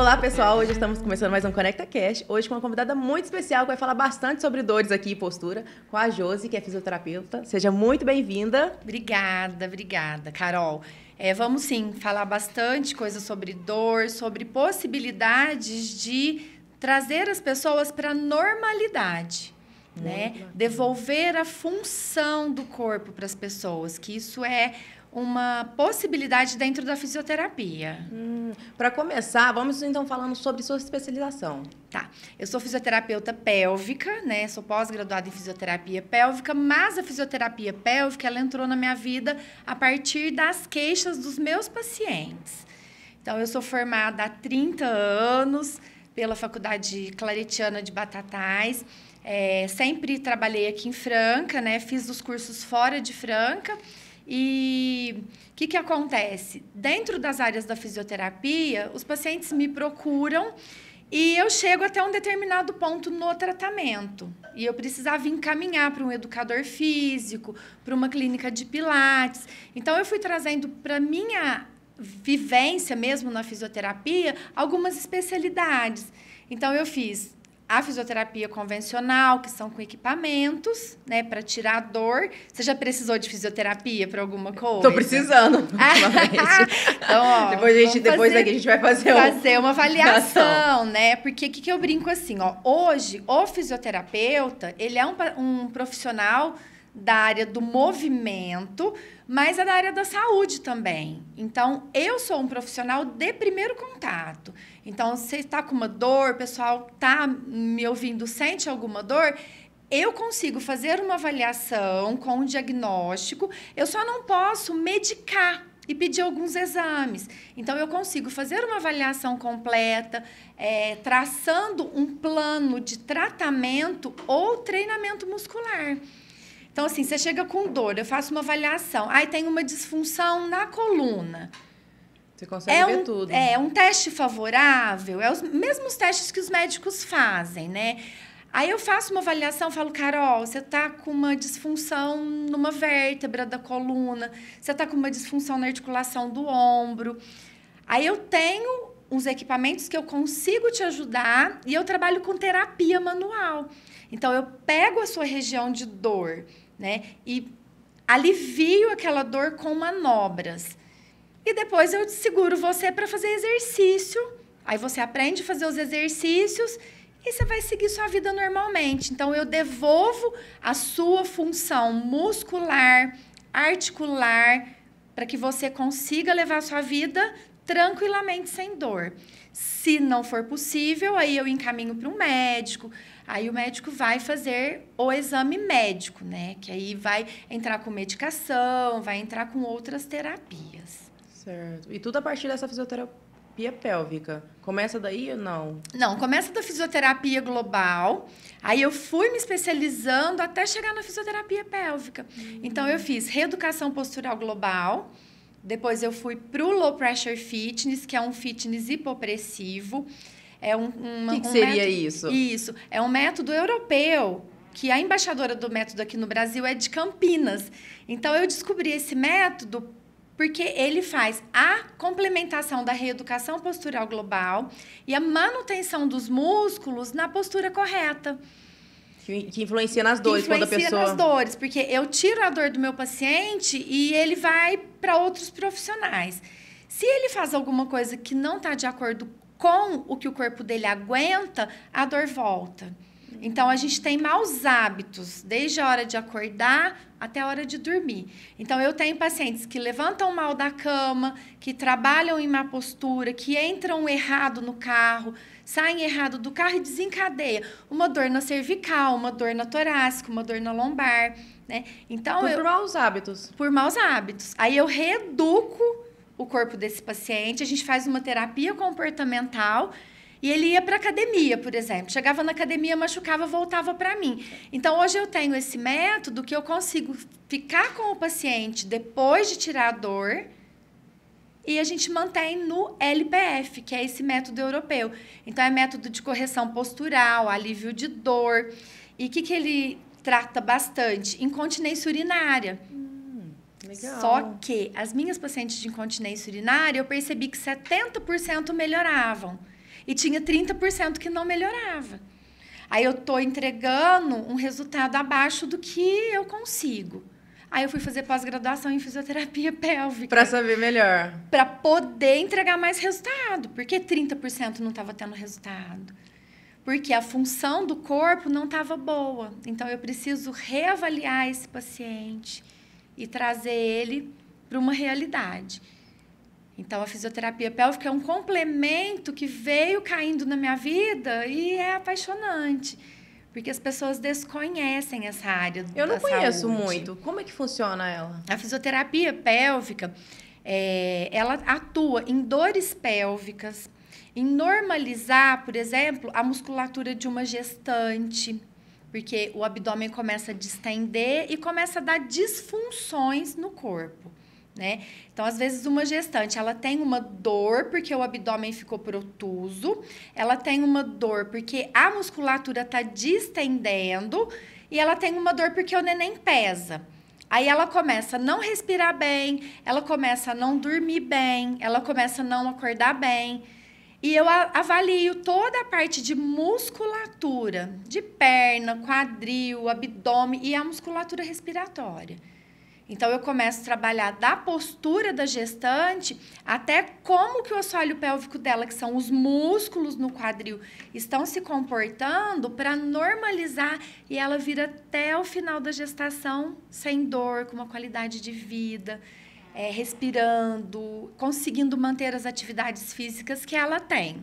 Olá, pessoal. Hoje estamos começando mais um Conecta Cash. Hoje com uma convidada muito especial que vai falar bastante sobre dores aqui e postura, com a Josi, que é fisioterapeuta. Seja muito bem-vinda. Obrigada, Carol. Vamos sim falar bastante coisa sobre dor, sobre possibilidades de trazer as pessoas para a normalidade, né? Devolver a função do corpo para as pessoas, que isso é uma possibilidade dentro da fisioterapia. Para começar, vamos então falando sobre sua especialização. Tá, eu sou fisioterapeuta pélvica, né? Sou pós-graduada em fisioterapia pélvica, mas a fisioterapia pélvica, ela entrou na minha vida a partir das queixas dos meus pacientes. Então, eu sou formada há 30 anos pela Faculdade Claretiana de Batatais. Sempre trabalhei aqui em Franca, né? Fiz os cursos fora de Franca. E o que acontece? Dentro das áreas da fisioterapia, os pacientes me procuram e eu chego até um determinado ponto no tratamento. E eu precisava encaminhar para um educador físico, para uma clínica de pilates. Então, eu fui trazendo para a minha vivência mesmo na fisioterapia algumas especialidades. Então, eu fiz a fisioterapia convencional, que são com equipamentos, né, para tirar a dor. Você já precisou de fisioterapia para alguma coisa? Tô precisando, ultimamente. Então, ó, depois daqui a gente vai fazer uma avaliação, né? Porque o que eu brinco assim, ó, hoje o fisioterapeuta, ele é um profissional da área do movimento, mas é da área da saúde também. Então, eu sou um profissional de primeiro contato. Então, se você está com uma dor, o pessoal está me ouvindo, sente alguma dor, eu consigo fazer uma avaliação com um diagnóstico, eu só não posso medicar e pedir alguns exames. Então, eu consigo fazer uma avaliação completa, traçando um plano de tratamento ou treinamento muscular. Então, assim, você chega com dor, eu faço uma avaliação. Aí tem uma disfunção na coluna. Você consegue ver tudo. É um teste favorável, os mesmos testes que os médicos fazem, né? Aí eu faço uma avaliação, falo, Carol, você está com uma disfunção numa vértebra da coluna, você está com uma disfunção na articulação do ombro. Aí eu tenho uns equipamentos que eu consigo te ajudar e eu trabalho com terapia manual. Então, eu pego a sua região de dor, né, e alivio aquela dor com manobras. E depois eu seguro você para fazer exercício. Aí você aprende a fazer os exercícios e você vai seguir sua vida normalmente. Então, eu devolvo a sua função muscular, articular, para que você consiga levar a sua vida tranquilamente, sem dor. Se não for possível, aí eu encaminho para um médico. Aí o médico vai fazer o exame médico, né? Que aí vai entrar com medicação, vai entrar com outras terapias. Certo. E tudo a partir dessa fisioterapia pélvica. Começa daí ou não? Não, começa da fisioterapia global. Aí eu fui me especializando até chegar na fisioterapia pélvica. Então, eu fiz reeducação postural global. Depois eu fui para o Low Pressure Fitness, que é um fitness hipopressivo. O que seria isso? Isso. É um método europeu, que a embaixadora do método aqui no Brasil é de Campinas. Então, eu descobri esse método porque ele faz a complementação da reeducação postural global e a manutenção dos músculos na postura correta. Que influencia nas dores quando a pessoa... Influencia nas dores, porque eu tiro a dor do meu paciente e ele vai para outros profissionais. Se ele faz alguma coisa que não está de acordo com o que o corpo dele aguenta, a dor volta. Então, a gente tem maus hábitos, desde a hora de acordar até a hora de dormir. Então, eu tenho pacientes que levantam mal da cama, que trabalham em má postura, que entram errado no carro, saem errado do carro e desencadeia uma dor na cervical, uma dor na torácica, uma dor na lombar, né? Então, por maus hábitos. Por maus hábitos. Aí, eu reeduco o corpo desse paciente, a gente faz uma terapia comportamental e ele ia para academia, por exemplo. Chegava na academia, machucava, voltava para mim. Então, hoje eu tenho esse método que eu consigo ficar com o paciente depois de tirar a dor e a gente mantém no LPF, que é esse método europeu. Então, é método de correção postural, alívio de dor. E o que ele trata bastante? Incontinência urinária. Legal. Só que as minhas pacientes de incontinência urinária, eu percebi que 70% melhoravam. e tinha 30% que não melhorava. Aí eu tô entregando um resultado abaixo do que eu consigo. Aí eu fui fazer pós-graduação em fisioterapia pélvica. Para saber melhor. Para poder entregar mais resultado. Por que 30% não estava tendo resultado? Porque a função do corpo não estava boa. Então, eu preciso reavaliar esse paciente e trazer ele para uma realidade. Então, a fisioterapia pélvica é um complemento que veio caindo na minha vida e é apaixonante. Porque as pessoas desconhecem essa área da saúde. Eu não conheço muito. Como é que funciona ela? A fisioterapia pélvica, ela atua em dores pélvicas, em normalizar, por exemplo, a musculatura de uma gestante, porque o abdômen começa a distender e começa a dar disfunções no corpo, né? Então, às vezes, uma gestante, ela tem uma dor porque o abdômen ficou protuso, ela tem uma dor porque a musculatura está distendendo e ela tem uma dor porque o neném pesa. Aí ela começa a não respirar bem, ela começa a não dormir bem, ela começa a não acordar bem. E eu avalio toda a parte de musculatura, de perna, quadril, abdômen e a musculatura respiratória. Então, eu começo a trabalhar da postura da gestante até como que o assoalho pélvico dela, que são os músculos no quadril, estão se comportando para normalizar e ela vir até o final da gestação sem dor, com uma qualidade de vida, respirando, conseguindo manter as atividades físicas que ela tem,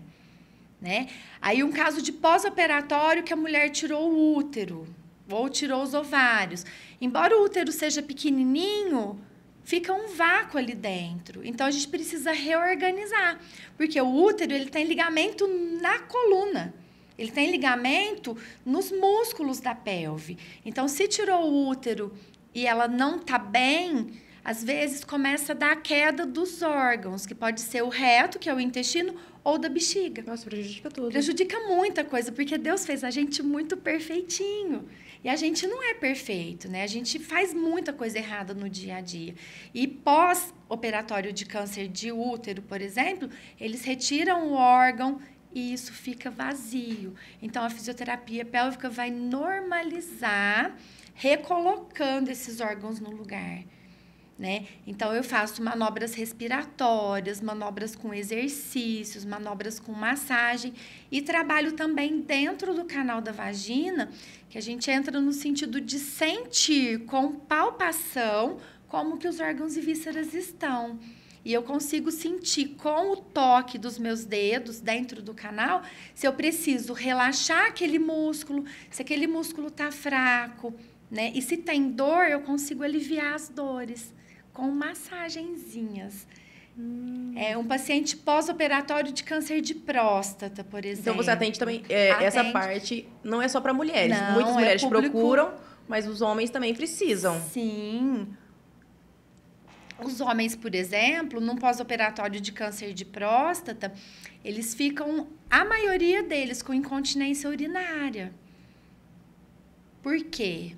né? Aí, um caso de pós-operatório que a mulher tirou o útero ou tirou os ovários. Embora o útero seja pequenininho, fica um vácuo ali dentro. Então, a gente precisa reorganizar, porque o útero ele tem ligamento na coluna. Ele tem ligamento nos músculos da pelve. Então, se tirou o útero e ela não está bem, às vezes começa a dar a queda dos órgãos, que pode ser o reto, que é o intestino, ou da bexiga. Nossa, prejudica tudo. Prejudica muita coisa, porque Deus fez a gente muito perfeitinho. E a gente não é perfeito, né? A gente faz muita coisa errada no dia a dia. E pós-operatório de câncer de útero, por exemplo, eles retiram o órgão e isso fica vazio. Então, a fisioterapia pélvica vai normalizar, recolocando esses órgãos no lugar, né? Então, eu faço manobras respiratórias, manobras com exercícios, manobras com massagem e trabalho também dentro do canal da vagina, que a gente entra no sentido de sentir com palpação como que os órgãos e vísceras estão. E eu consigo sentir com o toque dos meus dedos dentro do canal se eu preciso relaxar aquele músculo, se aquele músculo está fraco, né? E se tem dor, eu consigo aliviar as dores com massagenzinhas. É um paciente pós-operatório de câncer de próstata, por exemplo. Então, você atende também... Essa parte não é só para mulheres. Não, muitas mulheres público... procuram, mas os homens também precisam. Sim. Os homens, por exemplo, num pós-operatório de câncer de próstata, eles ficam, a maioria deles, com incontinência urinária. Por quê?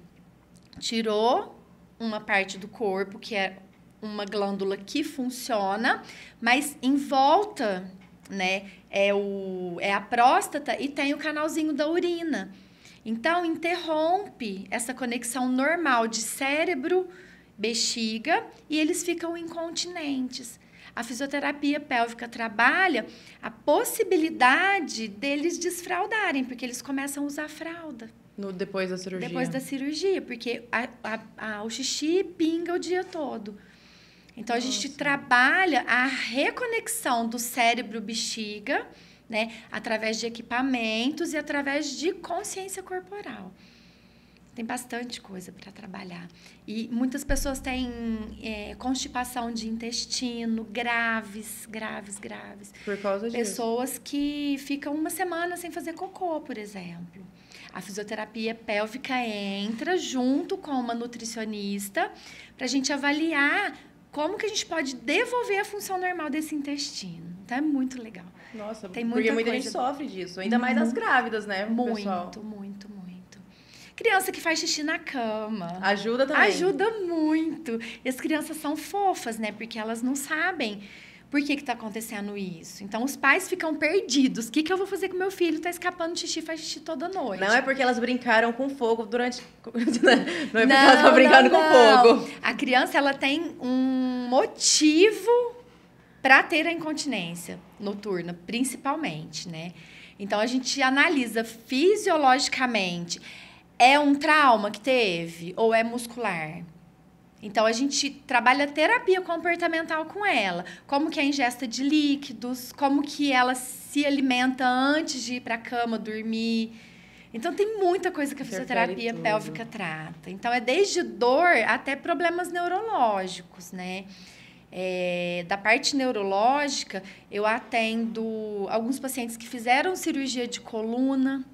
Tirou uma parte do corpo, que é uma glândula que funciona, mas em volta, né, é a próstata e tem o canalzinho da urina. Então, interrompe essa conexão normal de cérebro, bexiga, e eles ficam incontinentes. A fisioterapia pélvica trabalha a possibilidade deles desfraudarem, porque eles começam a usar fralda. Depois da cirurgia. Depois da cirurgia, porque o xixi pinga o dia todo. Então, a gente trabalha a reconexão do cérebro-bexiga, né, através de equipamentos e através de consciência corporal. Tem bastante coisa para trabalhar. E muitas pessoas têm constipação de intestino, graves. Por causa disso. Pessoas que ficam uma semana sem fazer cocô, por exemplo. A fisioterapia pélvica entra junto com uma nutricionista para a gente avaliar como que a gente pode devolver a função normal desse intestino. Então, é muito legal. Nossa, tem porque muita gente sofre disso. Ainda mais as grávidas, né, pessoal? Muito. Criança que faz xixi na cama. Ajuda também. Ajuda muito. E as crianças são fofas, né? Porque elas não sabem Por que está acontecendo isso? Então, os pais ficam perdidos. O que eu vou fazer com meu filho? Está escapando de xixi, faz xixi toda noite. Não é porque elas brincaram com fogo durante... Não é porque elas estão brincando com fogo. A criança, ela tem um motivo para ter a incontinência noturna, principalmente, né? Então, a gente analisa fisiologicamente. É um trauma que teve ou é muscular? Então, a gente trabalha terapia comportamental com ela. Como que é a ingesta de líquidos, como que ela se alimenta antes de ir para a cama, dormir. Então, tem muita coisa que a fisioterapia pélvica trata. Então, é desde dor até problemas neurológicos, né? Da parte neurológica, eu atendo alguns pacientes que fizeram cirurgia de coluna,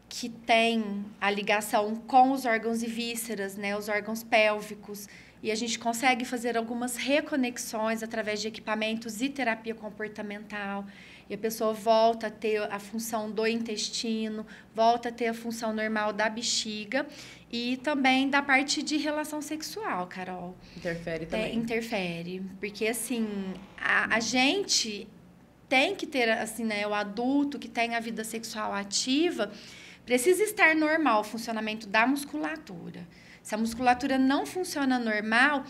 que tem a ligação com os órgãos e vísceras, né, os órgãos pélvicos, e a gente consegue fazer algumas reconexões através de equipamentos e terapia comportamental, e a pessoa volta a ter a função do intestino, volta a ter a função normal da bexiga, e também da parte de relação sexual, Carol. Interfere também. Interfere, porque assim, a gente tem que ter, assim, né, o adulto que tem a vida sexual ativa, precisa estar normal o funcionamento da musculatura. Se a musculatura não funciona normal,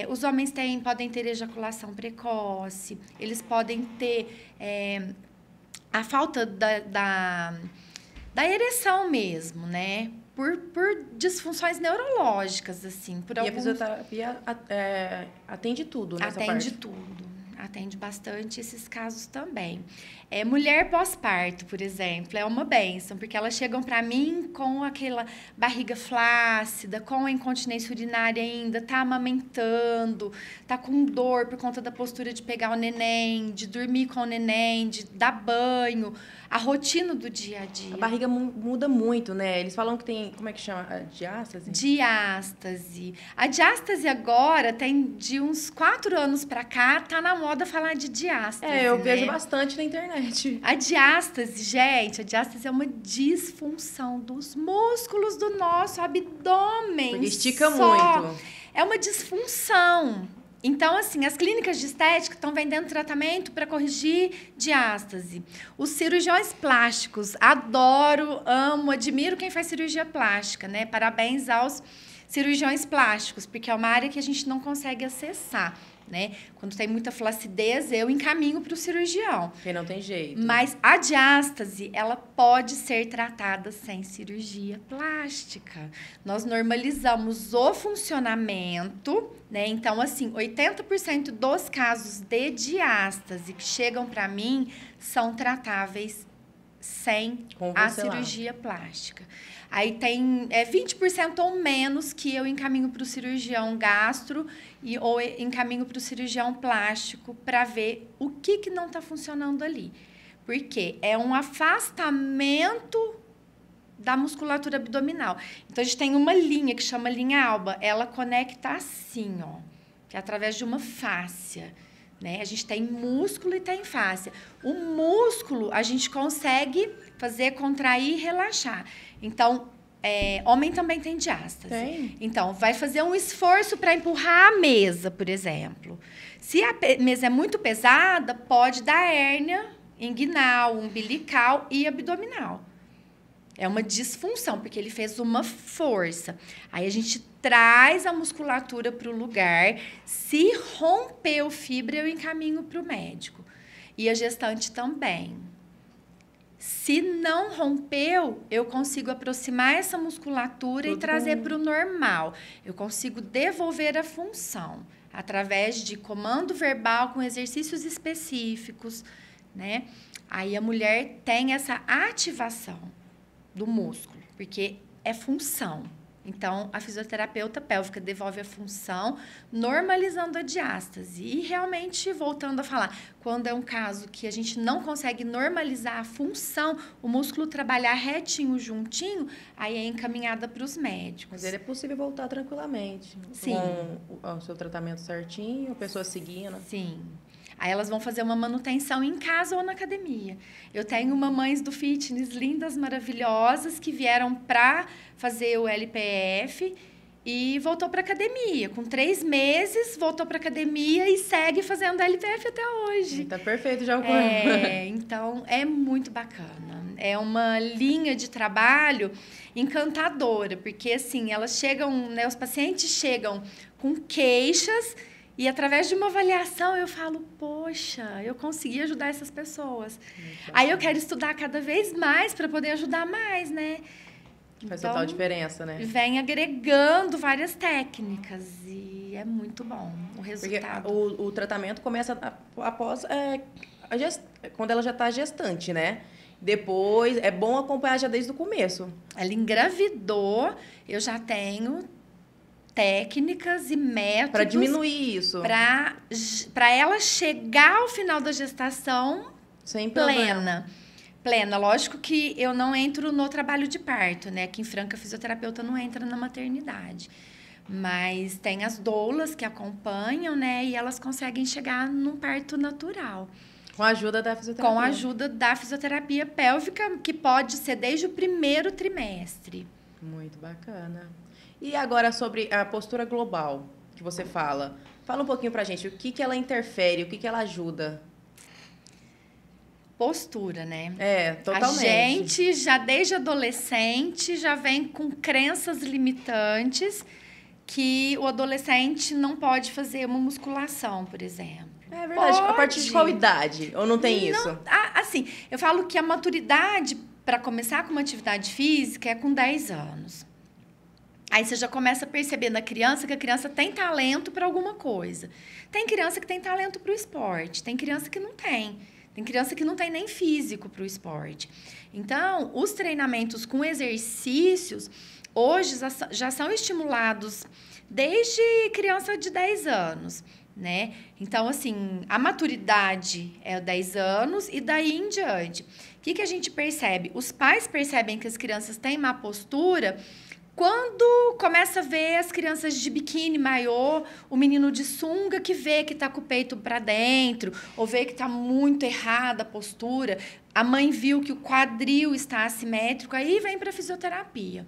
os homens podem ter ejaculação precoce, eles podem ter a falta da ereção mesmo, né? Por disfunções neurológicas, assim. E a fisioterapia atende tudo nessa parte? Atende tudo. Atende bastante esses casos também. Mulher pós-parto, por exemplo, é uma bênção, porque elas chegam para mim com aquela barriga flácida, com a incontinência urinária ainda, tá amamentando, tá com dor por conta da postura de pegar o neném, de dormir com o neném, de dar banho, a rotina do dia a dia. A barriga muda muito, né? Eles falam que tem, como é que chama? Diástase? Diástase. A diástase agora tem de uns 4 anos para cá, tá na moda falar de diástase. Eu vejo bastante na internet. A diástase, gente, a diástase é uma disfunção dos músculos do nosso abdômen. Porque estica muito. É uma disfunção. Então, assim, as clínicas de estética estão vendendo tratamento para corrigir diástase. Os cirurgiões plásticos, adoro, amo, admiro quem faz cirurgia plástica, né? Parabéns aos cirurgiões plásticos, porque é uma área que a gente não consegue acessar, né? Quando tem muita flacidez, eu encaminho para o cirurgião. Porque não tem jeito. Mas a diástase, ela pode ser tratada sem cirurgia plástica. Nós normalizamos o funcionamento, né? Então, assim, 80% dos casos de diástase que chegam para mim são tratáveis sem a cirurgia plástica. Aí tem 20% ou menos que eu encaminho para o cirurgião gastro ou encaminho para o cirurgião plástico para ver o que não está funcionando ali. Porque é um afastamento da musculatura abdominal. Então, a gente tem uma linha que chama linha alba. Ela conecta assim, ó, que é através de uma fáscia. Né? A gente tem músculo e tem fáscia. O músculo, a gente consegue fazer contrair e relaxar. Então, homem também tem diástase. Tem. Então, vai fazer um esforço para empurrar a mesa, por exemplo. Se a mesa é muito pesada, pode dar hérnia inguinal, umbilical e abdominal. É uma disfunção, porque ele fez uma força. Aí a gente traz a musculatura para o lugar. Se rompeu fibra, eu encaminho para o médico. E a gestante também. Se não rompeu, eu consigo aproximar essa musculatura e trazer para o normal. Eu consigo devolver a função através de comando verbal com exercícios específicos, né? Aí a mulher tem essa ativação do músculo, porque é função. Então, a fisioterapeuta pélvica devolve a função, normalizando a diástase. E realmente, voltando a falar, quando é um caso que a gente não consegue normalizar a função, o músculo trabalhar retinho, juntinho, aí é encaminhada para os médicos. Mas ele é possível voltar tranquilamente. Sim. Com o seu tratamento certinho, a pessoa seguindo. Sim. Aí elas vão fazer uma manutenção em casa ou na academia. Eu tenho mamães do fitness lindas, maravilhosas, que vieram para fazer o LPF e voltou para academia. Com 3 meses, voltou para academia e segue fazendo LPF até hoje. Tá perfeito já o corpo. Então, é muito bacana. É uma linha de trabalho encantadora, porque, assim, elas chegam, né, os pacientes chegam com queixas e, através de uma avaliação, eu falo, poxa, eu consegui ajudar essas pessoas. Aí eu quero estudar cada vez mais para poder ajudar mais, né? Faz total diferença, né? Vem agregando várias técnicas e é muito bom o resultado. Porque o tratamento começa após quando ela já está gestante, né? Depois, é bom acompanhar já desde o começo. Ela engravidou, eu já tenho técnicas e métodos... Para diminuir isso. Para ela chegar ao final da gestação sem plena. Plena. Lógico que eu não entro no trabalho de parto, né? Aqui em Franca, a fisioterapeuta não entra na maternidade. Mas tem as doulas que acompanham, né? E elas conseguem chegar num parto natural. Com a ajuda da fisioterapia. Com a ajuda da fisioterapia pélvica, que pode ser desde o 1º trimestre. Muito bacana. E agora sobre a postura global que você fala. Fala um pouquinho pra gente, o que ela interfere, o que ela ajuda? Postura, né? Totalmente. A gente, já desde adolescente, já vem com crenças limitantes que o adolescente não pode fazer uma musculação, por exemplo. É verdade. Pode. A partir de qual idade? Ou não tem isso? Assim, eu falo que a maturidade para começar com uma atividade física é com 10 anos. Aí você já começa a perceber na criança que a criança tem talento para alguma coisa. Tem criança que tem talento para o esporte, tem criança que não tem. Tem criança que não tem nem físico para o esporte. Então, os treinamentos com exercícios, hoje já são estimulados desde criança de 10 anos, né? Então, assim, a maturidade é 10 anos e daí em diante. O que a gente percebe? Os pais percebem que as crianças têm má postura quando começa a ver as crianças de biquíni, maiô, o menino de sunga que vê que tá com o peito para dentro, ou vê que tá muito errada a postura, a mãe viu que o quadril está assimétrico, aí vem para fisioterapia.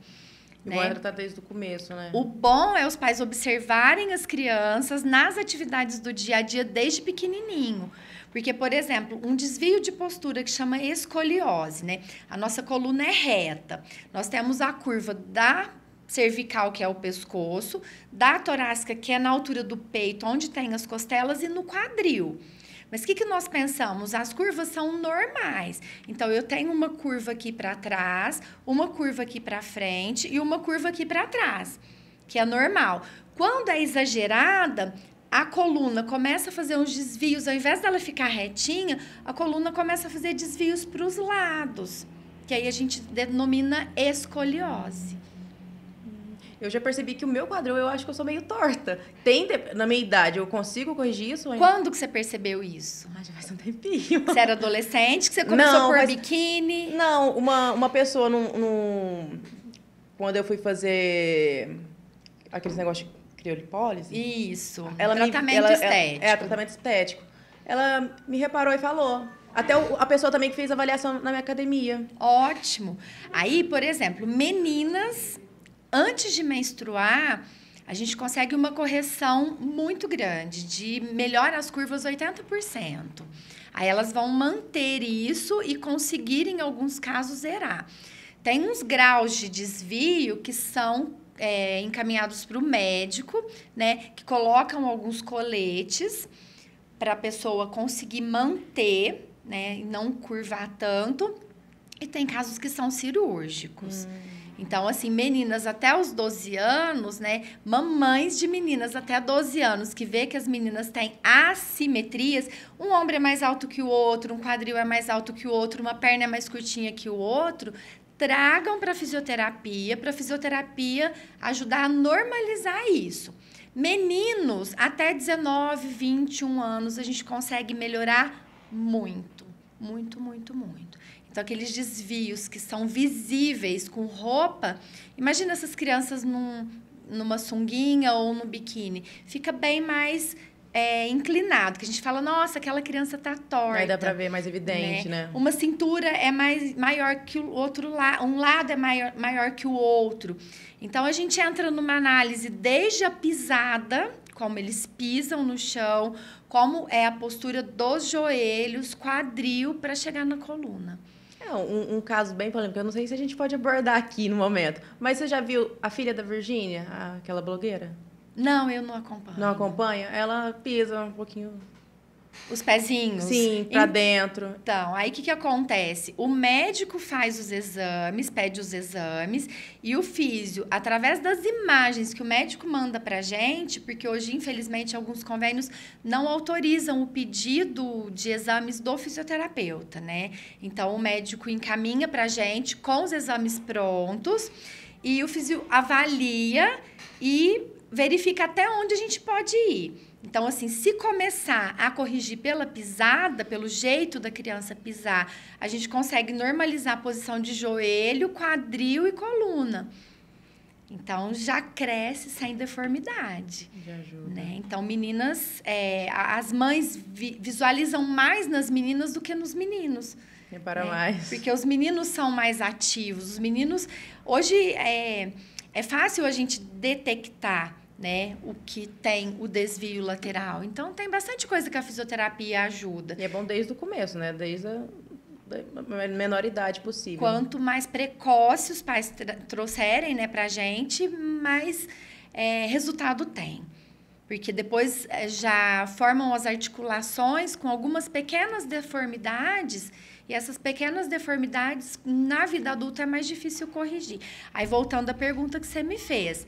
O bom é tratar desde o começo, né? O bom é os pais observarem as crianças nas atividades do dia a dia desde pequenininho. Porque, por exemplo, um desvio de postura que chama escoliose, né? A nossa coluna é reta. Nós temos a curva da cervical, que é o pescoço, da torácica, que é na altura do peito, onde tem as costelas, e no quadril. Mas o que nós pensamos? As curvas são normais. Então, eu tenho uma curva aqui para trás, uma curva aqui para frente e uma curva aqui para trás, que é normal. Quando é exagerada, a coluna começa a fazer uns desvios, ao invés dela ficar retinha, a coluna começa a fazer desvios para os lados, que aí a gente denomina escoliose. Eu já percebi que o meu quadril, eu acho que eu sou meio torta. Na minha idade, eu consigo corrigir isso? Quando que você percebeu isso? Já faz um tempinho. Você era adolescente, que você começou a pôr biquíni? Não, uma pessoa quando eu fui fazer aqueles negócios de criolipólise. Isso, tratamento estético. Tratamento estético. Ela me reparou e falou. Até a pessoa também que fez avaliação na minha academia. Ótimo. Aí, por exemplo, meninas, antes de menstruar, a gente consegue uma correção muito grande, melhora as curvas 80%. Aí elas vão manter isso e conseguir, em alguns casos, zerar. Tem uns graus de desvio que são encaminhados para o médico, né? Que colocam alguns coletes para a pessoa conseguir manter, né? E não curvar tanto. E tem casos que são cirúrgicos. Então, assim, meninas até os 12 anos, né? Mamães de meninas até 12 anos, que vê que as meninas têm assimetrias. Um ombro é mais alto que o outro, um quadril é mais alto que o outro, uma perna é mais curtinha que o outro. Tragam para a fisioterapia ajudar a normalizar isso. Meninos, até 19, 21 anos, a gente consegue melhorar muito, muito, muito, muito. Então, aqueles desvios que são visíveis com roupa, imagina essas crianças numa sunguinha ou no biquíni, fica bem mais inclinado, que a gente fala, nossa, aquela criança tá torta. Aí dá pra ver mais evidente, né? Uma cintura é maior que o outro lado, um lado é maior que o outro. Então, a gente entra numa análise desde a pisada, como eles pisam no chão, como é a postura dos joelhos, quadril, para chegar na coluna. Um caso bem polêmico, eu não sei se a gente pode abordar aqui no momento, mas você já viu a filha da Virgínia, aquela blogueira? Não, eu não acompanho. Não acompanha? Ela pisa um pouquinho... Os pezinhos? Sim, pra dentro. Então, aí o que acontece? O médico faz os exames, pede os exames, e o físio, através das imagens que o médico manda pra gente, porque hoje, infelizmente, alguns convênios não autorizam o pedido de exames do fisioterapeuta, né? Então, o médico encaminha pra gente com os exames prontos, e o físio avalia e verifica até onde a gente pode ir. Então, assim, se começar a corrigir pela pisada, pelo jeito da criança pisar, a gente consegue normalizar a posição de joelho, quadril e coluna. Então, já cresce sem deformidade. Já ajuda. Né? Então, meninas, as mães visualizam mais nas meninas do que nos meninos. Repara mais. Porque os meninos são mais ativos. Os meninos... Hoje, é fácil a gente detectar, né, o que tem o desvio lateral. Então, tem bastante coisa que a fisioterapia ajuda. E é bom desde o começo, né? Desde a menor idade possível. Quanto mais precoce os pais trouxerem, né, pra gente, mais resultado tem. Porque depois já formam as articulações com algumas pequenas deformidades, e essas pequenas deformidades, na vida adulta, é mais difícil corrigir. Aí, voltando à pergunta que você me fez,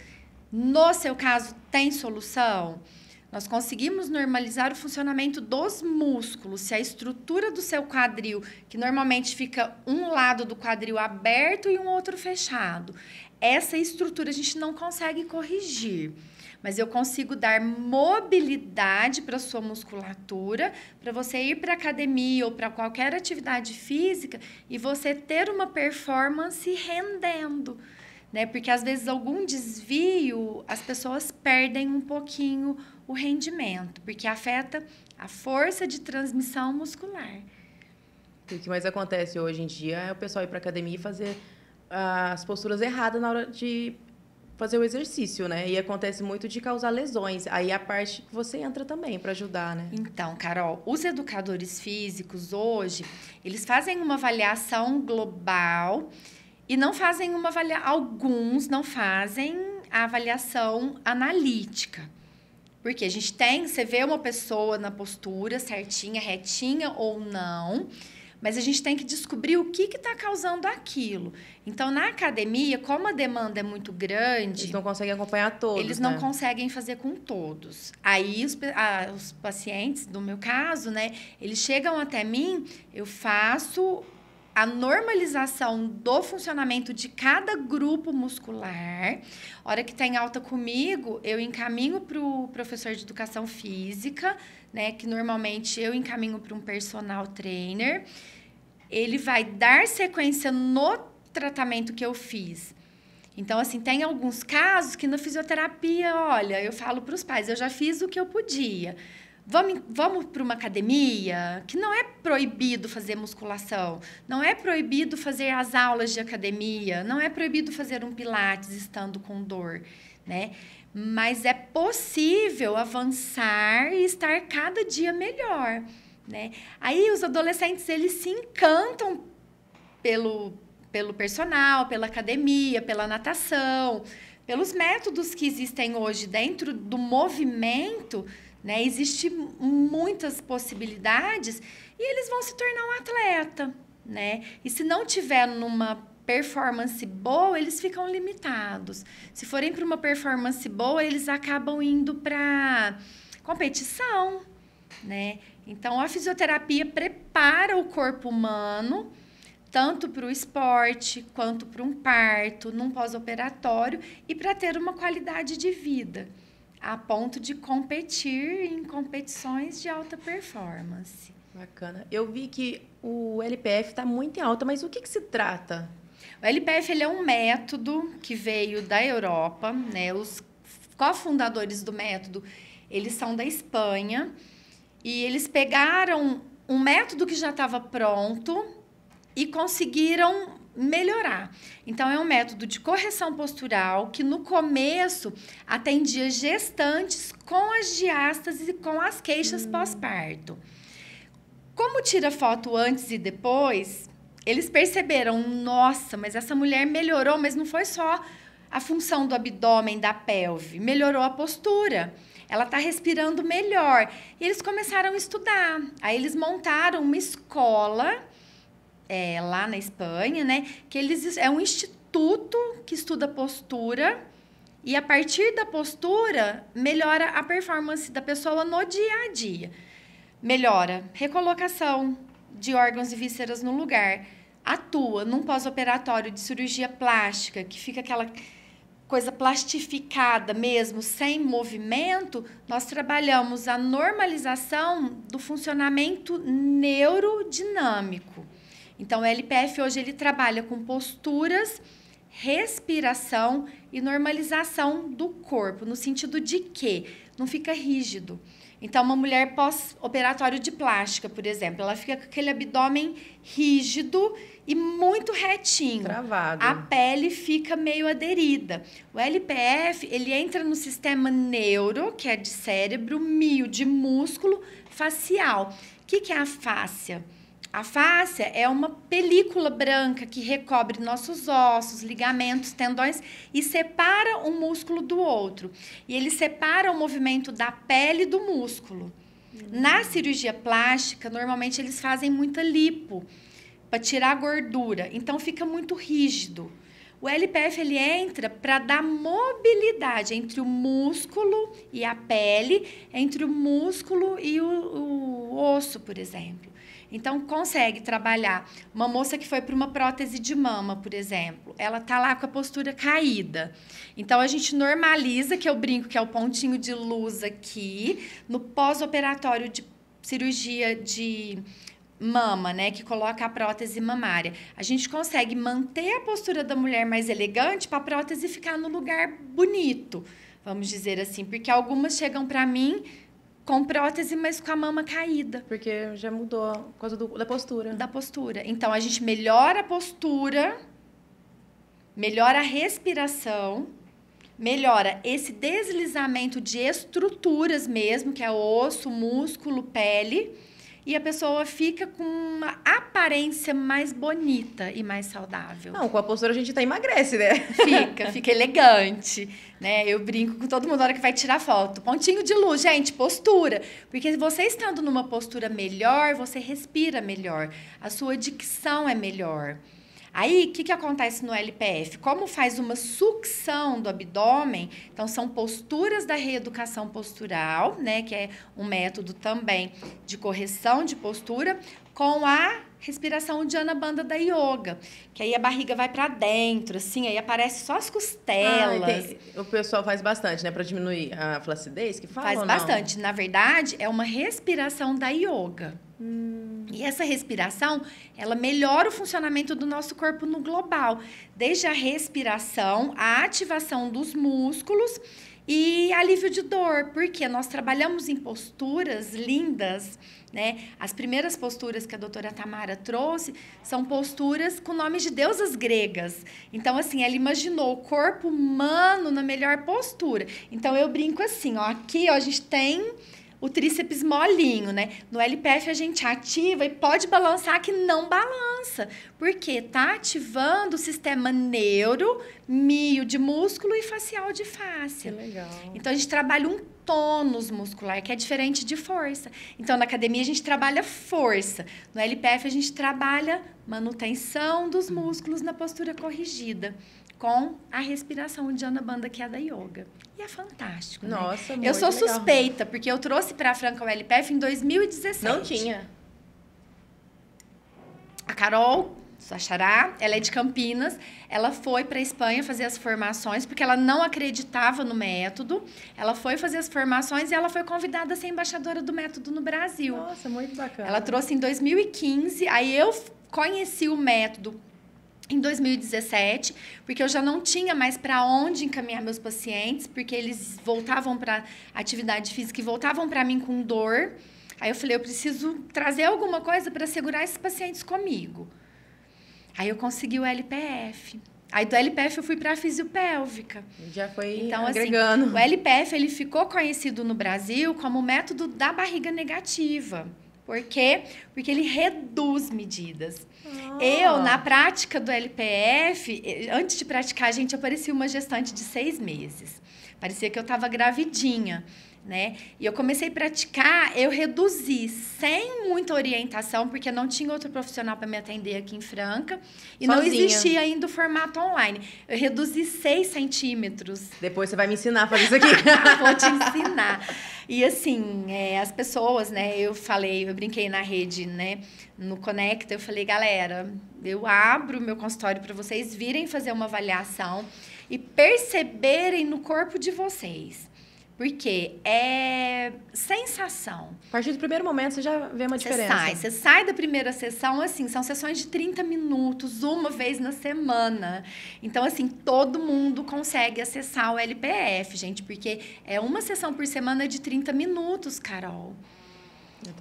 no seu caso, tem solução? Nós conseguimos normalizar o funcionamento dos músculos. Se a estrutura do seu quadril, que normalmente fica um lado do quadril aberto e um outro fechado, essa estrutura a gente não consegue corrigir. Mas eu consigo dar mobilidade para a sua musculatura, para você ir para a academia ou para qualquer atividade física e você ter uma performance rendendo. Né? Porque, às vezes, algum desvio, as pessoas perdem um pouquinho o rendimento, porque afeta a força de transmissão muscular. O que mais acontece hoje em dia é o pessoal ir para a academia e fazer as posturas erradas na hora de fazer o exercício, né? E acontece muito de causar lesões. Aí a parte que você entra também para ajudar, né? Então, Carol, os educadores físicos hoje, eles fazem uma avaliação global e não fazem alguns não fazem a avaliação analítica. Porque a gente você vê uma pessoa na postura certinha, retinha ou não, mas a gente tem que descobrir o que está causando aquilo. Então, na academia, como a demanda é muito grande... Eles não conseguem acompanhar todos, Eles não conseguem fazer com todos. Aí, os pacientes, no meu caso, né, eles chegam até mim, eu faço a normalização do funcionamento de cada grupo muscular. A hora que tem alta comigo, eu encaminho para o professor de educação física, né, que normalmente eu encaminho para um personal trainer. Ele vai dar sequência no tratamento que eu fiz. Então, assim, tem alguns casos que na fisioterapia, olha, eu falo para os pais, eu já fiz o que eu podia. Vamos para uma academia, que não é proibido fazer musculação, não é proibido fazer as aulas de academia, não é proibido fazer um pilates estando com dor, né? Mas é possível avançar e estar cada dia melhor, né? Aí os adolescentes, eles se encantam pelo personal, pela academia, pela natação, pelos métodos que existem hoje dentro do movimento, né? Existem muitas possibilidades e eles vão se tornar um atleta, né? E se não tiver numa performance boa, eles ficam limitados. Se forem para uma performance boa, eles acabam indo para competição, né? Então, a fisioterapia prepara o corpo humano tanto para o esporte, quanto para um parto, num pós-operatório e para ter uma qualidade de vida, a ponto de competir em competições de alta performance. Bacana. Eu vi que o LPF está muito em alta, mas o que se trata? O LPF ele é um método que veio da Europa, né? Os cofundadores do método, Eles são da Espanha e eles pegaram um método que já estava pronto e conseguiram melhorar. Então, é um método de correção postural que, no começo, atendia gestantes com as diástases e com as queixas pós-parto. Como tira foto antes e depois, eles perceberam, nossa, mas essa mulher melhorou, mas não foi só a função do abdômen, da pelve, melhorou a postura. Ela está respirando melhor. E eles começaram a estudar. Aí eles montaram uma escola lá na Espanha, né? Que é um instituto que estuda postura. E a partir da postura, melhora a performance da pessoa no dia a dia. Melhora recolocação de órgãos e vísceras no lugar. Atua num pós-operatório de cirurgia plástica, que fica aquela coisa plastificada mesmo, sem movimento. Nós trabalhamos a normalização do funcionamento neurodinâmico. Então, o LPF hoje ele trabalha com posturas, respiração e normalização do corpo, no sentido de que não fica rígido. Então, uma mulher pós-operatório de plástica, por exemplo, ela fica com aquele abdômen rígido e muito retinho. Travado. A pele fica meio aderida. O LPF, ele entra no sistema neuro, que é de cérebro, mio, de músculo, facial. O que é a fáscia? A fáscia é uma película branca que recobre nossos ossos, ligamentos, tendões e separa um músculo do outro. E ele separa o movimento da pele do músculo. Na cirurgia plástica, normalmente eles fazem muita lipo para tirar a gordura. Então, fica muito rígido. O LPF ele entra para dar mobilidade entre o músculo e a pele, entre o músculo e o osso, por exemplo. Então, consegue trabalhar. Uma moça que foi para uma prótese de mama, por exemplo, ela está lá com a postura caída. Então, a gente normaliza, que eu brinco, que é o pontinho de luz aqui, no pós-operatório de cirurgia de mama, né, que coloca a prótese mamária. A gente consegue manter a postura da mulher mais elegante para a prótese ficar no lugar bonito, vamos dizer assim. Porque algumas chegam para mim com prótese, mas com a mama caída. Porque já mudou por causa da postura. Da postura. Então, a gente melhora a postura, melhora a respiração, melhora esse deslizamento de estruturas mesmo, que é osso, músculo, pele, e a pessoa fica com uma aparência mais bonita e mais saudável. Não, com a postura a gente até emagrece, né? Fica elegante, né? Eu brinco com todo mundo na hora que vai tirar foto. Pontinho de luz, gente, postura. Porque você estando numa postura melhor, você respira melhor. A sua dicção é melhor. Aí, o que acontece no LPF? Como faz uma sucção do abdômen, então são posturas da reeducação postural, né, que é um método também de correção de postura, com a respiração Uddiyana Bandha da yoga, que aí a barriga vai para dentro, assim, aí aparece só as costelas. O pessoal faz bastante, né, para diminuir a flacidez, que fala. Faz bastante. Na verdade, é uma respiração da yoga. E essa respiração, ela melhora o funcionamento do nosso corpo no global. Desde a respiração, a ativação dos músculos e alívio de dor. Porque nós trabalhamos em posturas lindas, né? As primeiras posturas que a doutora Tamara trouxe são posturas com nomes de deusas gregas. Então, assim, ela imaginou o corpo humano na melhor postura. Então, eu brinco assim, ó, aqui ó, a gente tem o tríceps molinho, né? No LPF a gente ativa e pode balançar que não balança, porque tá ativando o sistema neuro, mio de músculo e facial de fáscia. Que legal. Então a gente trabalha um tônus muscular, que é diferente de força. Então na academia a gente trabalha força, no LPF a gente trabalha manutenção dos músculos na postura corrigida, com a respiração Uddiyana Bandha, que é da yoga. E é fantástico, Nossa, né? muito Eu sou legal. suspeita, porque eu trouxe para a Franca o LPF em 2017. Não tinha. A Carol Sachará, ela é de Campinas, ela foi para a Espanha fazer as formações, porque ela não acreditava no método. Ela foi fazer as formações e ela foi convidada a ser embaixadora do método no Brasil. Nossa, muito bacana. Ela trouxe em 2015, aí eu conheci o método em 2017, porque eu já não tinha mais para onde encaminhar meus pacientes, porque eles voltavam para atividade física e voltavam para mim com dor. Aí eu falei, eu preciso trazer alguma coisa para segurar esses pacientes comigo. Aí eu consegui o LPF. Aí do LPF eu fui para a fisiopélvica. Já foi então, agregando. Assim, o LPF ele ficou conhecido no Brasil como o método da barriga negativa. Por quê? Porque ele reduz medidas. Eu, na prática do LPF, antes de praticar, gente, eu parecia uma gestante de 6 meses. Parecia que eu estava gravidinha, né? E eu comecei a praticar, eu reduzi sem muita orientação, porque não tinha outro profissional para me atender aqui em Franca. E sozinha. Não existia ainda o formato online. Eu reduzi 6 centímetros. Depois você vai me ensinar a fazer isso aqui. Vou te ensinar. E assim, as pessoas, né? Eu brinquei na rede, né? No Conecta, eu falei, galera, eu abro o meu consultório para vocês virem fazer uma avaliação e perceberem no corpo de vocês. Porque é sensação. A partir do primeiro momento, você já vê uma diferença. Você sai da primeira sessão, assim, são sessões de 30 minutos, uma vez na semana. Então, assim, todo mundo consegue acessar o LPF, gente, porque é uma sessão por semana de 30 minutos, Carol.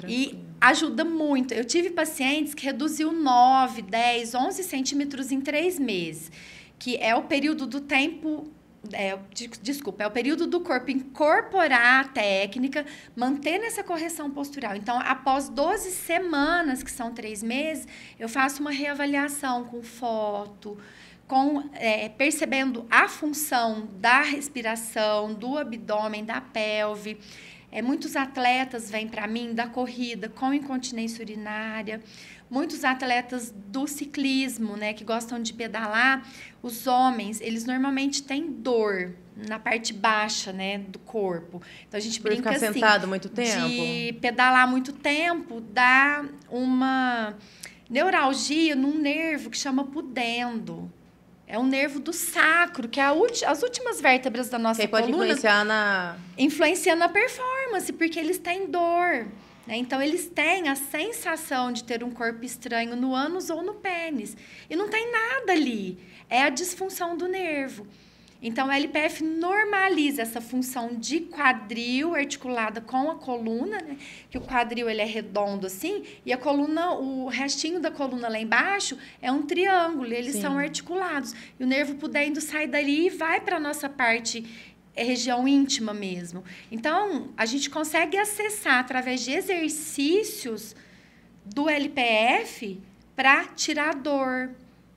E ajuda muito. Eu tive pacientes que reduziu 9, 10, 11 centímetros em 3 meses, que é o período do tempo... é o período do corpo incorporar a técnica, mantendo essa correção postural. Então, após 12 semanas, que são 3 meses, eu faço uma reavaliação com foto, percebendo a função da respiração, do abdômen, da pelve. Muitos atletas vêm para mim da corrida com incontinência urinária. Muitos atletas do ciclismo, né, que gostam de pedalar, os homens, eles normalmente têm dor na parte baixa, né, do corpo. Então, a gente brinca assim... ficar sentado muito tempo? De pedalar muito tempo, dá uma neuralgia num nervo que chama pudendo. É um nervo do sacro, que é as últimas vértebras da nossa coluna. Que pode influenciar influenciando na performance, porque eles têm dor. Então, eles têm a sensação de ter um corpo estranho no ânus ou no pênis. E não tem nada ali. É a disfunção do nervo. Então, o LPF normaliza essa função de quadril articulada com a coluna, né? Que o quadril ele é redondo assim, e a coluna, o restinho da coluna lá embaixo é um triângulo, eles Sim. são articulados. E o nervo pudendo sai dali e vai para a nossa parte região íntima mesmo. Então, a gente consegue acessar através de exercícios do LPF para tirar a dor,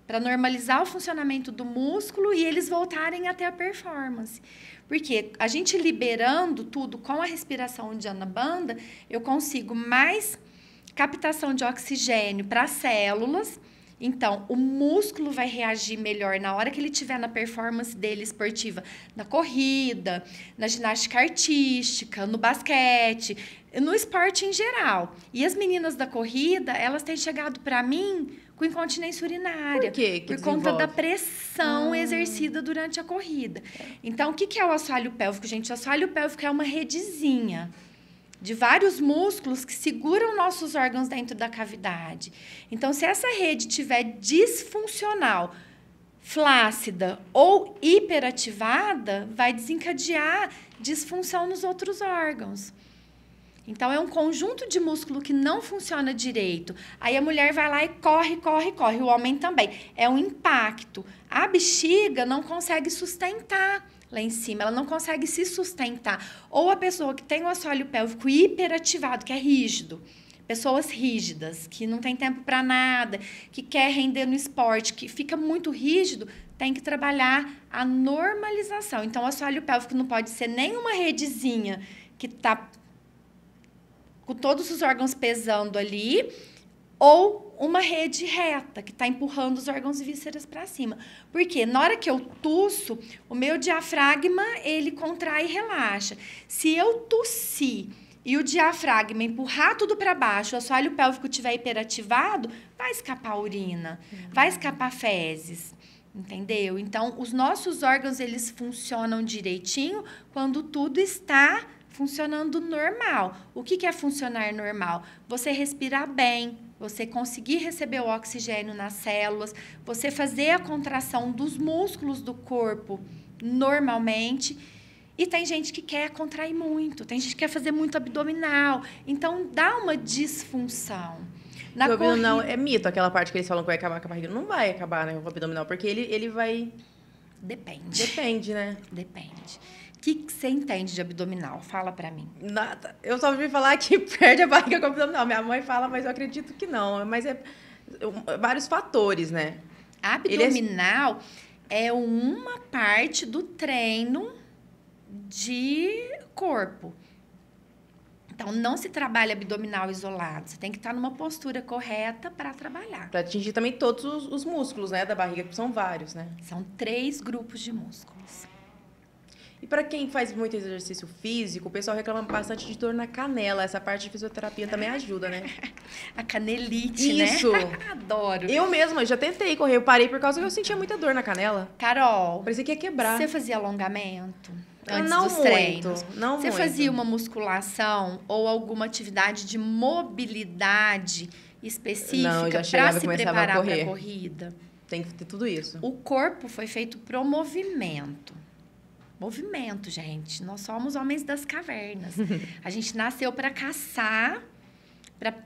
para normalizar o funcionamento do músculo e eles voltarem até a performance. Porque a gente liberando tudo com a respiração de anabanda, eu consigo mais captação de oxigênio para as células. Então, o músculo vai reagir melhor na hora que ele estiver na performance dele esportiva, na corrida, na ginástica artística, no basquete, no esporte em geral. E as meninas da corrida, elas têm chegado para mim com incontinência urinária. Por quê? Por conta da pressão exercida durante a corrida. Então, o que é o assoalho pélvico, gente? O assoalho pélvico é uma redezinha de vários músculos que seguram nossos órgãos dentro da cavidade. Então, se essa rede estiver disfuncional, flácida ou hiperativada, vai desencadear disfunção nos outros órgãos. Então, é um conjunto de músculo que não funciona direito. Aí a mulher vai lá e corre, corre, corre. O homem também. É um impacto. A bexiga não consegue sustentar lá em cima, ela não consegue se sustentar. Ou a pessoa que tem o assoalho pélvico hiperativado, que é rígido, pessoas rígidas, que não tem tempo para nada, que quer render no esporte, que fica muito rígido, tem que trabalhar a normalização. Então, o assoalho pélvico não pode ser nem uma redezinha que está com todos os órgãos pesando ali, ou uma rede reta, que está empurrando os órgãos e vísceras para cima. Porque na hora que eu tuço, o meu diafragma, ele contrai e relaxa. Se eu tossir e o diafragma empurrar tudo para baixo, o assoalho pélvico estiver hiperativado, vai escapar urina, vai escapar fezes. Entendeu? Então, os nossos órgãos, eles funcionam direitinho quando tudo está funcionando normal. O que é funcionar normal? Você respirar bem, você conseguir receber o oxigênio nas células, você fazer a contração dos músculos do corpo normalmente. E tem gente que quer contrair muito, tem gente que quer fazer muito abdominal. Então, dá uma disfunção. O abdominal é mito, aquela parte que eles falam que vai acabar com a barriga. Não vai acabar, né, o abdominal, porque ele vai... Depende. Depende, né? Depende. O que você entende de abdominal? Fala pra mim. Nada. Eu só ouvi falar que perde a barriga com o abdominal. Minha mãe fala, mas eu acredito que não. Mas é vários fatores, né? Abdominal é uma parte do treino de corpo. Então, não se trabalha abdominal isolado. Você tem que estar numa postura correta para trabalhar. Para atingir também todos os músculos, né, da barriga, que são vários, né? São 3 grupos de músculos. E para quem faz muito exercício físico, o pessoal reclama bastante de dor na canela. Essa parte de fisioterapia também ajuda, né? A canelite, Isso. né? Adoro. Eu mesma já tentei correr, eu parei por causa que eu sentia muita dor na canela. Carol, Parecia que ia quebrar. você fazia alongamento antes Não dos muito, treinos? não Você muito. fazia uma musculação ou alguma atividade de mobilidade Não, eu já específica chegava para e se começava a preparar para correr. a corrida? Tem que ter tudo isso. O corpo foi feito pro movimento. Movimento, gente. Nós somos homens das cavernas. A gente nasceu para caçar,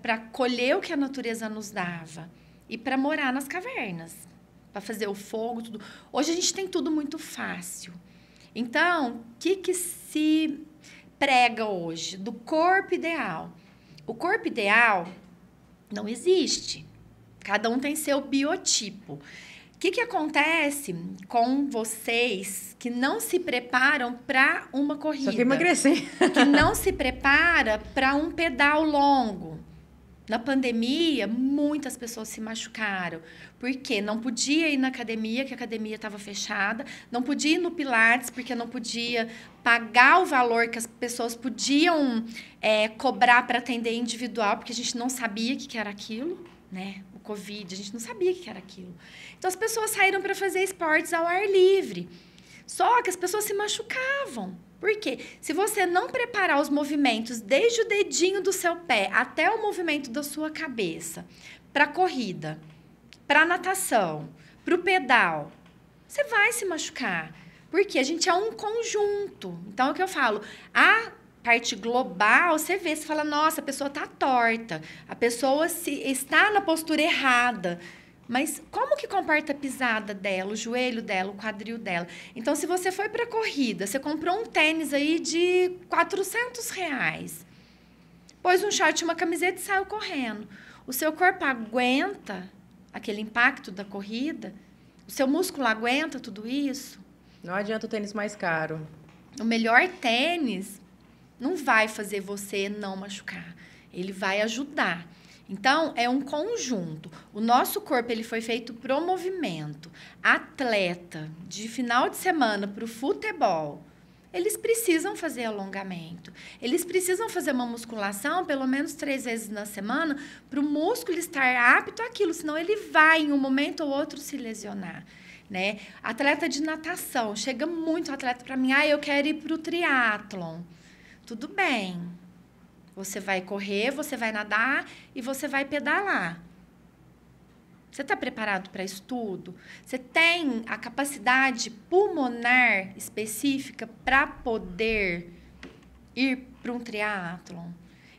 para colher o que a natureza nos dava e para morar nas cavernas, para fazer o fogo, tudo. Hoje a gente tem tudo muito fácil. Então, o que se prega hoje? Do corpo ideal. O corpo ideal não existe. Cada um tem seu biotipo. O que acontece com vocês que não se preparam para uma corrida? Só que emagrecer. Que não se prepara para um pedal longo. Na pandemia, muitas pessoas se machucaram. Porque não podia ir na academia, que a academia estava fechada. Não podia ir no Pilates, porque não podia pagar o valor que as pessoas podiam cobrar para atender individual, porque a gente não sabia o que era aquilo, né? O Covid, a gente não sabia o que era aquilo. Então, as pessoas saíram para fazer esportes ao ar livre. Só que as pessoas se machucavam. Por quê? Se você não preparar os movimentos desde o dedinho do seu pé até o movimento da sua cabeça, para a corrida, para a natação, para o pedal, você vai se machucar. Porque a gente é um conjunto. Então, é o que eu falo. A parte global, você vê, você fala, nossa, a pessoa está torta, a pessoa está na postura errada. Mas como que comporta a pisada dela, o joelho dela, o quadril dela? Então, se você foi para a corrida, você comprou um tênis aí de R$400, pôs um short e uma camiseta e saiu correndo. O seu corpo aguenta aquele impacto da corrida? O seu músculo aguenta tudo isso? Não adianta o tênis mais caro. O melhor tênis não vai fazer você não machucar. Ele vai ajudar. Então, é um conjunto. O nosso corpo ele foi feito para o movimento. Atleta de final de semana para o futebol, eles precisam fazer alongamento. Eles precisam fazer uma musculação pelo menos 3 vezes na semana para o músculo estar apto àquilo, senão ele vai, em um momento ou outro, se lesionar. Né? Atleta de natação. Chega muito atleta para mim, eu quero ir para o triatlon. Tudo bem. Você vai correr, você vai nadar e você vai pedalar. Você está preparado para isso tudo? Você tem a capacidade pulmonar específica para poder ir para um triatlon?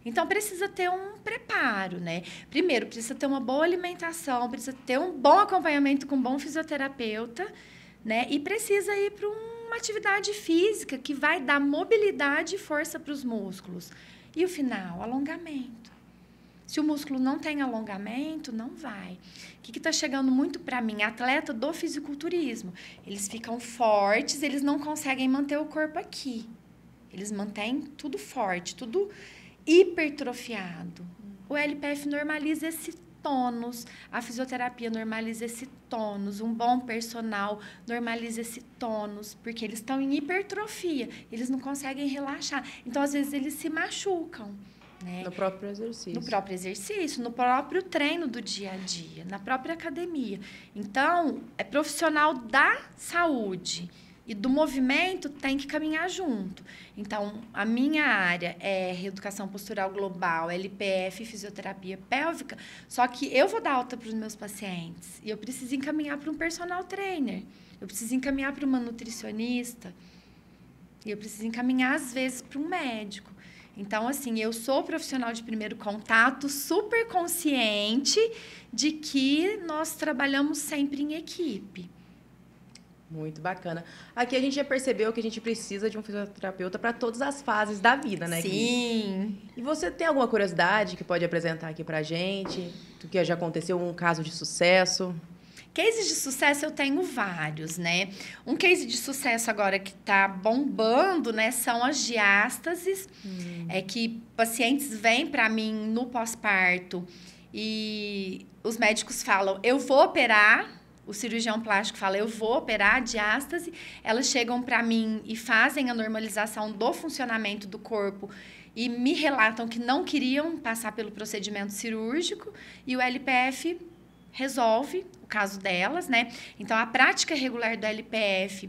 Então, precisa ter um preparo, né? Primeiro, precisa ter uma boa alimentação, precisa ter um bom acompanhamento com um bom fisioterapeuta, né? E precisa ir para uma atividade física que vai dar mobilidade e força para os músculos. E o final? Alongamento. Se o músculo não tem alongamento, não vai. O que está chegando muito para mim? Atleta do fisiculturismo. Eles ficam fortes, eles não conseguem manter o corpo aqui. Eles mantêm tudo forte, tudo hipertrofiado. O LPF normaliza esse tônus, a fisioterapia normaliza esse tônus, um bom personal normaliza esse tônus, porque eles estão em hipertrofia, eles não conseguem relaxar. Então, às vezes, eles se machucam. Né? No próprio exercício. No próprio exercício, no próprio treino do dia a dia, na própria academia. Então, é profissional da saúde, e do movimento tem que caminhar junto. Então, a minha área é reeducação postural global, LPF, fisioterapia pélvica, só que eu vou dar alta para os meus pacientes e eu preciso encaminhar para um personal trainer, eu preciso encaminhar para uma nutricionista e eu preciso encaminhar, às vezes, para um médico. Então, assim, eu sou profissional de primeiro contato, super consciente de que nós trabalhamos sempre em equipe. Muito bacana. Aqui a gente já percebeu que a gente precisa de um fisioterapeuta para todas as fases da vida, né? Sim. E você tem alguma curiosidade que pode apresentar aqui pra gente? Do que já aconteceu, um caso de sucesso? Cases de sucesso eu tenho vários, né? Um case de sucesso agora que tá bombando, né, são as diástases. É que pacientes vêm para mim no pós-parto e os médicos falam, eu vou operar. O cirurgião plástico fala, eu vou operar a diástase. Elas chegam para mim e fazem a normalização do funcionamento do corpo e me relatam que não queriam passar pelo procedimento cirúrgico e o LPF resolve o caso delas, né? Então, a prática regular do LPF,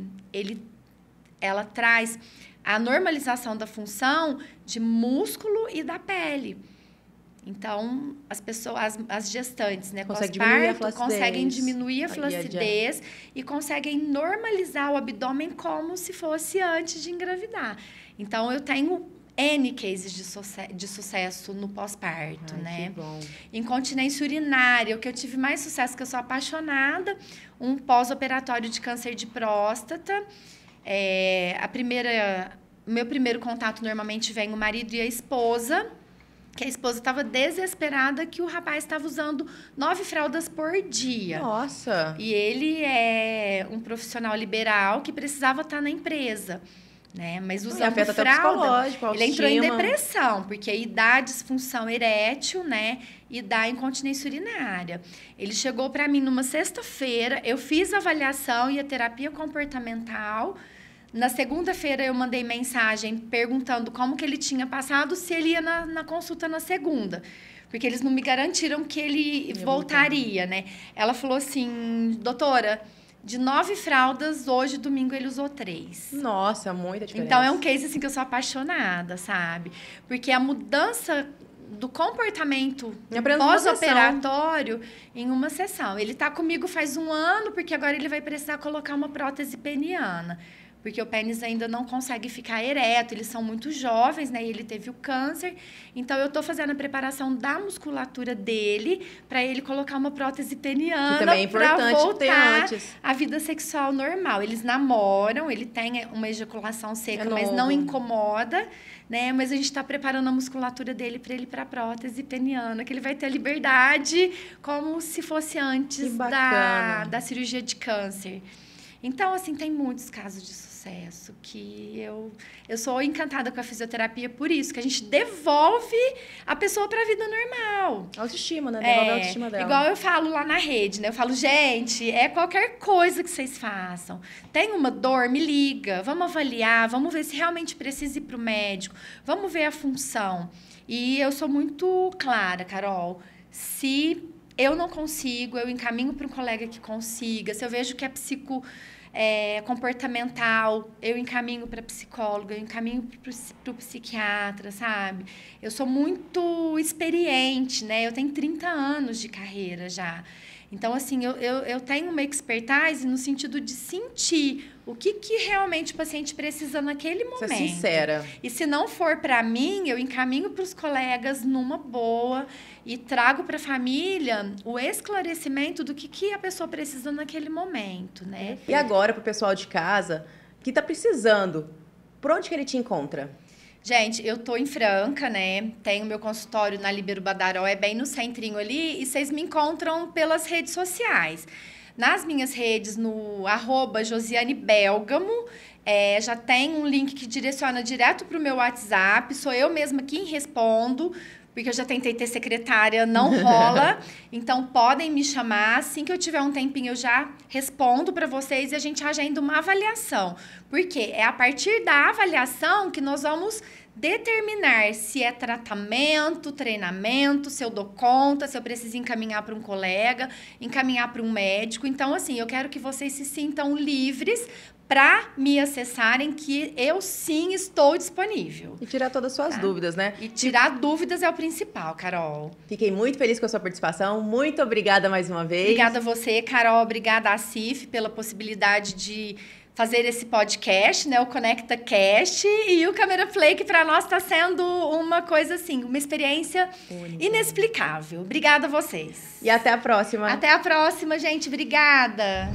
ela traz a normalização da função de músculo e da pele. Então, as pessoas, as gestantes, né, pós-parto, conseguem diminuir a flacidez e conseguem normalizar o abdômen como se fosse antes de engravidar. Então, eu tenho N cases de sucesso no pós-parto, né? Que bom. Incontinência urinária, o que eu tive mais sucesso, que eu sou apaixonada, um pós-operatório de câncer de próstata. Meu primeiro contato, normalmente, vem o marido e a esposa, que a esposa estava desesperada que o rapaz estava usando 9 fraldas por dia. Nossa! E ele é um profissional liberal que precisava estar na empresa, né? Mas usando fralda, ele entrou em depressão, porque aí dá disfunção erétil, né? E dá incontinência urinária. Ele chegou para mim numa sexta-feira, eu fiz a avaliação e a terapia comportamental. Na segunda-feira, eu mandei mensagem perguntando como que ele tinha passado, se ele ia na consulta na segunda. Porque eles não me garantiram que ele voltaria, né? Ela falou assim, doutora, de 9 fraldas, hoje, domingo, ele usou 3. Nossa, muita diferença. Então, é um case assim, que eu sou apaixonada, sabe? Porque a mudança do comportamento pós-operatório em uma sessão. Ele está comigo faz 1 ano, porque agora ele vai precisar colocar uma prótese peniana. Porque o pênis ainda não consegue ficar ereto, eles são muito jovens, né? E ele teve o câncer. Então, eu estou fazendo a preparação da musculatura dele para ele colocar uma prótese peniana para voltar à vida sexual normal. Eles namoram, ele tem uma ejaculação seca, mas não incomoda, né? Mas a gente está preparando a musculatura dele para ele ir para a prótese peniana, que ele vai ter a liberdade como se fosse antes da cirurgia de câncer. Então, assim, tem muitos casos de sucesso que eu sou encantada com a fisioterapia por isso, que a gente devolve a pessoa para a vida normal. Autoestima, né? Devolve a autoestima dela. Igual eu falo lá na rede, né? Eu falo, gente, qualquer coisa que vocês façam. Tem uma dor, me liga, vamos avaliar, vamos ver se realmente precisa ir para o médico, vamos ver a função. E eu sou muito clara, Carol, se eu não consigo, eu encaminho para um colega que consiga. Se eu vejo que é comportamental, eu encaminho para psicóloga, eu encaminho para o psiquiatra, sabe? Eu sou muito experiente, né? Eu tenho 30 anos de carreira já. Então, assim, eu tenho uma expertise no sentido de sentir o que realmente o paciente precisa naquele momento. Você é sincera. E se não for para mim, eu encaminho para os colegas numa boa e trago para a família o esclarecimento do que a pessoa precisa naquele momento, né? E agora, para o pessoal de casa que está precisando, por onde que ele te encontra? Gente, eu tô em Franca, né? Tenho meu consultório na Líbero Badaró, é bem no centrinho ali, e vocês me encontram pelas redes sociais. Nas minhas redes, no @JosianeBelgamo, já tem um link que direciona direto para o meu WhatsApp, sou eu mesma quem respondo, porque eu já tentei ter secretária, não rola. Então, podem me chamar. Assim que eu tiver um tempinho, eu já respondo para vocês e a gente agenda uma avaliação. Porque é a partir da avaliação que nós vamos determinar se é tratamento, treinamento, se eu dou conta, se eu preciso encaminhar para um colega, encaminhar para um médico. Então, assim, eu quero que vocês se sintam livres para me acessarem, que eu sim estou disponível. E tirar todas as suas dúvidas, né? E tirar dúvidas é o principal, Carol. Fiquei muito feliz com a sua participação. Muito obrigada mais uma vez. Obrigada a você, Carol. Obrigada à CIF pela possibilidade de fazer esse podcast, né? O Conecta Cast e o Câmera Play, que para nós está sendo uma coisa assim, uma experiência inexplicável. Obrigada a vocês. E até a próxima. Até a próxima, gente. Obrigada.